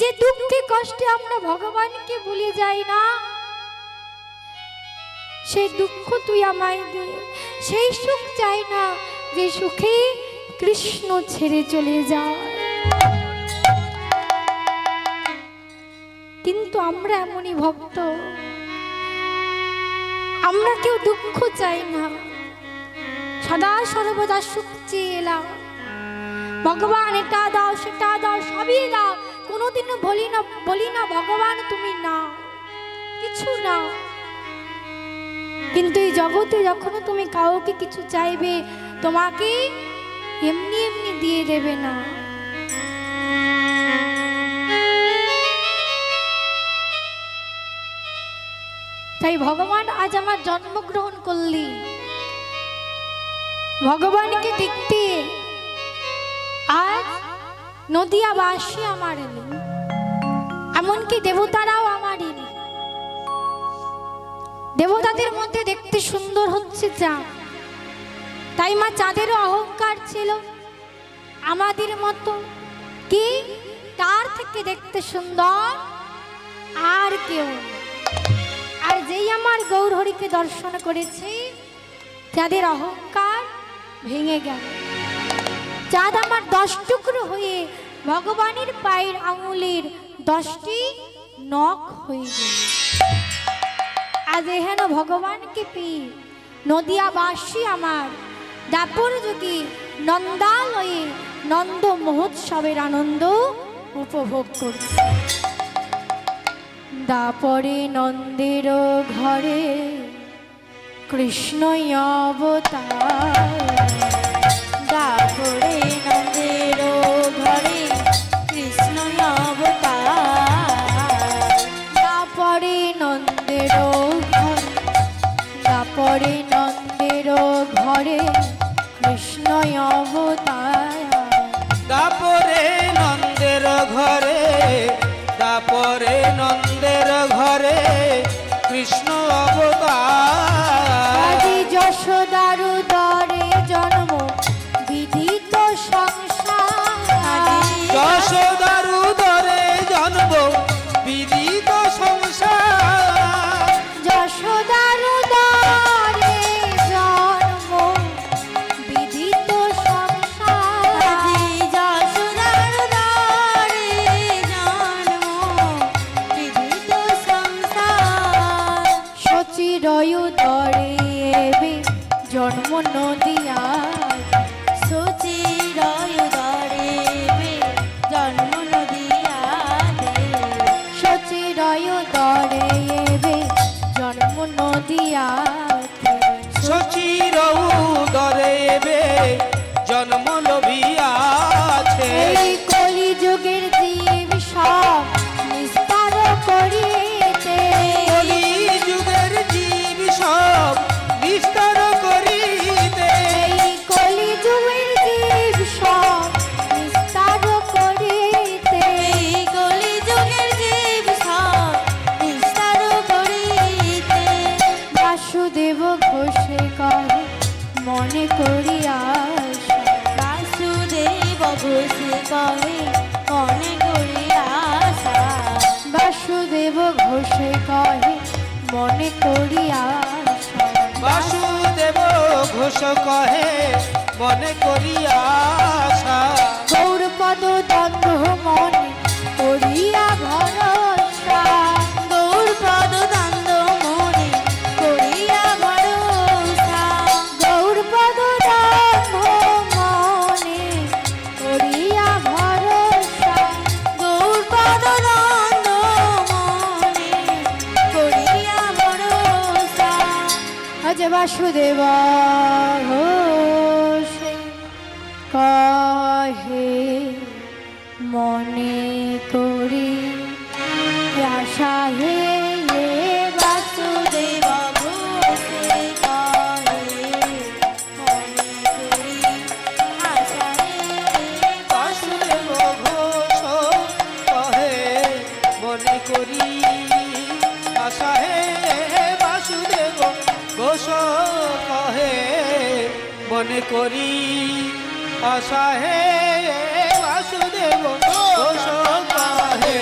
যে দুঃখে কষ্টে আমরা ভগবানকে ভুলে যাই না, সেই দুঃখ তুই আমায় দে। সেই সুখ চাই না যে সুখে কৃষ্ণ ছেড়ে চলে যায়। কিন্তু আমরা এমনই ভক্ত, আমরা কেউ দুঃখ চাই না, সদা সর্বদা সুখ চেয়ে এলাম। ভগবান এটা দাও সেটা দাও, সবই দাও, কোনোদিনও বলি না ভগবান তুমি না, কিছু না। কিন্তু এই জগতে যখন তুমি কাউকে কিছু চাইবে, তোমাকে এমনি এমনি দিয়ে দেবে না। তাই ভগবান আজ আমার জন্মগ্রহণ করলি, ভগবানকে দেখতে আজ নদিয়াবাসী আমার এলো, এমনকি দেবতারাও আমার এলো। দেবতাদের মধ্যে দেখতে সুন্দর হচ্ছে চাঁদ, তাই মা চাঁদেরও অহংকার ছিল আমাদের মতো, কি তার থেকে দেখতে সুন্দর আর কেউ। আর যেই আমার গৌরহরিকে দর্শন করেছে, চাঁদের অহংকার ভেঙে গেল। চাঁদ আমার 10 টুকরো হয়ে ভগবানের পায়ের আঙুলের 10টি নখ হয়ে গেল। আজ এহেন ভগবানকে পেয়ে নদিয়াবাসী আমার দাপর যুগে নন্দালয়ে নন্দ মহোৎসবের আনন্দ উপভোগ করছে। দাপরে নন্দের ঘরে কৃষ্ণ অবতার, দাপরে নন্দের ঘরে কৃষ্ণ অবতার। দাপরে নন্দের ঘরে, দাপরে নন্দের ঘরে কৃষ্ণ অবতার। দাপরে নন্দের ঘরে, দাপরে নন্দের ঘরে কৃষ্ণ অবতার। আদি যশোদার উদরে জন্ম বিদিত সংসার, যশোদার উদরে জন্ম বিদিত সংসার। যশোদার উদরে জন্ম বিদিত সংসার। যশোদার উদরে জন্ম বিদিত সংসার। সচিরয় উদরে এবে জন্ম নদিয়ার, সচিরয় উদরে জন্ম নদিয়াতে। সচিরয় উদরে এবে জন্ম নদিয়াতে। সচির উদরে বে জন্ম লভিয়াছে। এই কলিযুগের জীব সব নিস্তার করিতে, কলি যুগের জীব সব বিস্তার করিতে। এই কলিযুগের জীব সব নিস্তার করিতে। এই কলিযুগের জীব সব নিস্তার করিতে। বাসুদেব ঘোষে কহে মনে করি আশা, বাসুদেব ঘোষে কহে মনে করি আশা। বাসুদেব ঘোষে কহে মনে করি আশা। বাসুদেব ঘোষ কহে মনে করি আশা। গৌরপদ দণ্ড মনে করিয়া ভরসা, গৌরপদ দ্বন্দ্ব মনে করিয়া ভরসা। গৌরপদ দণ্ড মনে করিয়া ভরসা। গৌরপদ দ্বন্দ্ব মনে করিয়া ভরসা। আজ বাসুদেব ঘোষে কহে মনে করি আশা। হে বাসুদেব ঘোষে কহে মনে করি আশা। বাসুদেব ঘোষ কহে মনে করি আশা। হে বাসুদেব ঘোষ কহে মনে করি আশা। হে বাসুদেব ঘোষ কহে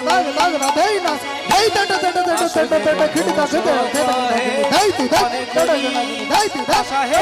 দাগ দাগ না দেই না দেই দেই দেই দেই দেই দেই খিটি দাগ দেই দেই তুই দেই দেই তুই আশা হে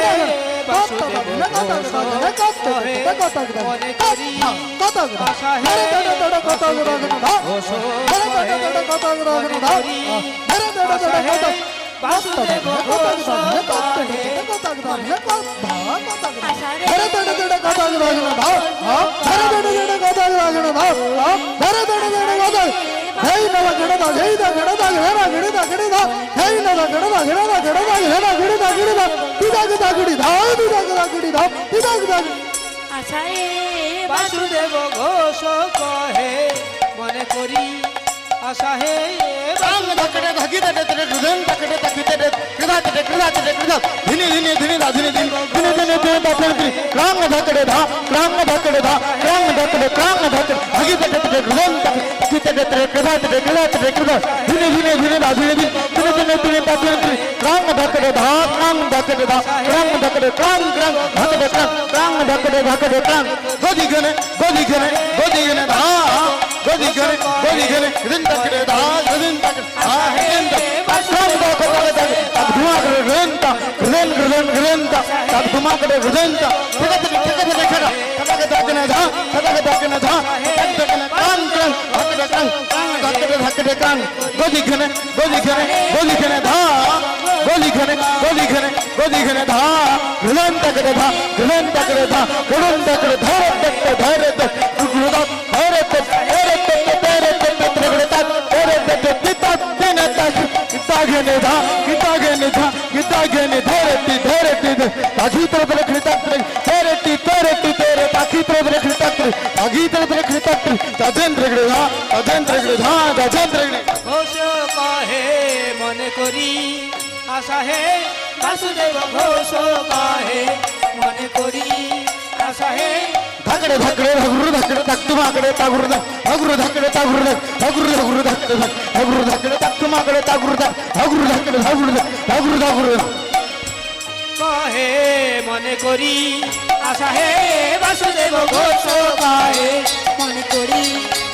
বাসুদেব ঘোষ কহে মনে করি আশা হে ঘোষ কহে মনে করি আশা হে বাসুদেব ঘোষ কহে আশা হে বাসুদেব ঘোষ কহে মনে করি আশা হে ঘোষ কহে মনে করি আশা হে বাসুদেব ঘোষ কহে মনে করি আশা হে ধাকড়ে ধাকড়ে ধাগুরু ধাকড়ে তাকুমাকড়ে তাগুরু ধাগুরু ধাকড়ে তাগুরু ধাগুরু ধাগুরু ধাকড়ে ধাগুরু ধাকড়ে তাকুমাকড়ে তাগুরু ধাগুরু ধাকড়ে ধাগুরু ধাগুরু ধাগুরু কহে মনে করি আশা হে বাসুদেব ঘোষ কহে মনে করি